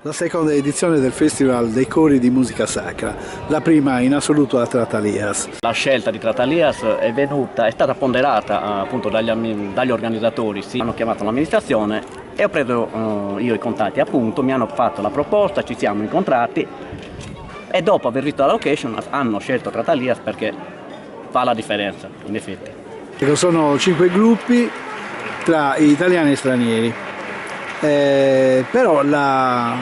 la seconda edizione del Festival dei Cori di Musica Sacra, la prima in assoluto a Tratalias. La scelta di Tratalias è stata ponderata appunto dagli organizzatori, hanno chiamato l'amministrazione e ho preso io i contatti, appunto mi hanno fatto la proposta, ci siamo incontrati e dopo aver visto la location hanno scelto Tratalias perché fa la differenza, in effetti. Sono 5 gruppi tra italiani e stranieri. Però la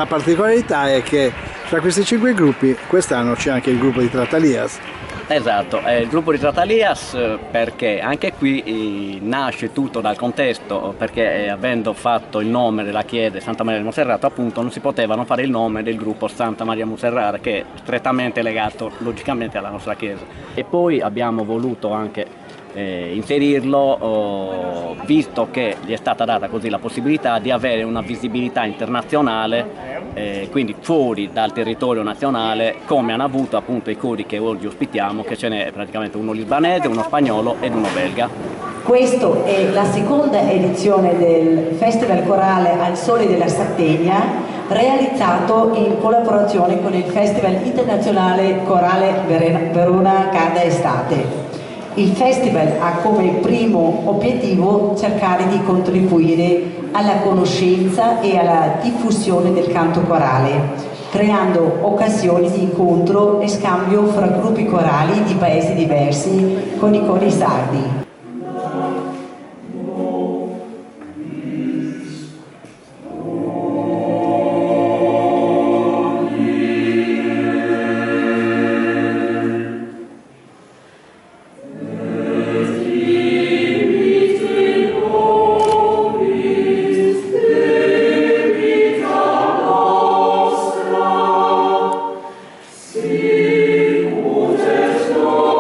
particolarità è che tra questi 5 gruppi quest'anno c'è anche il gruppo di Tratalias. Esatto, è il gruppo di Tratalias perché anche qui nasce tutto dal contesto, perché avendo fatto il nome della chiesa Santa Maria di Monserrato, appunto non si poteva non fare il nome del gruppo Santa Maria Monserrate, che è strettamente legato logicamente alla nostra chiesa. E poi abbiamo voluto anche inserirlo, visto che gli è stata data così la possibilità di avere una visibilità internazionale, quindi fuori dal territorio nazionale, come hanno avuto appunto i cori che oggi ospitiamo, che ce n'è praticamente uno libanese, uno spagnolo ed uno belga. Questa è la seconda edizione del Festival Corale al Sole della Sardegna, realizzato in collaborazione con il Festival Internazionale Corale Verona Cada Estate. Il festival ha come primo obiettivo cercare di contribuire alla conoscenza e alla diffusione del canto corale, creando occasioni di incontro e scambio fra gruppi corali di paesi diversi con i cori sardi. Sicut est nostri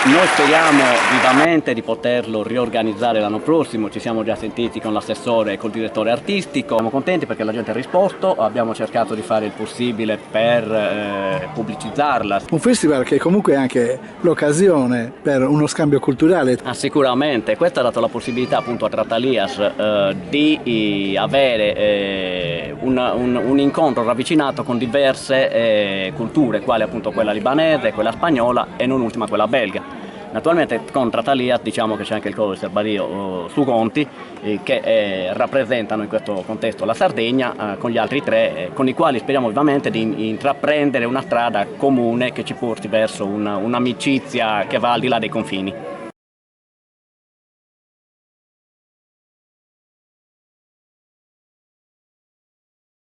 Noi speriamo vivamente di poterlo riorganizzare l'anno prossimo, ci siamo già sentiti con l'assessore e col direttore artistico, siamo contenti perché la gente ha risposto, abbiamo cercato di fare il possibile per pubblicizzarla. Un festival che comunque è anche l'occasione per uno scambio culturale. Sicuramente, questo ha dato la possibilità appunto a Tratalias di avere un incontro ravvicinato con diverse culture, quali appunto quella libanese, quella spagnola e non ultima quella belga. Naturalmente con Tratalias diciamo che c'è anche il coro di Serbario su Conti che rappresentano in questo contesto la Sardegna con gli altri tre con i quali speriamo vivamente di intraprendere una strada comune che ci porti verso un'amicizia che va al di là dei confini.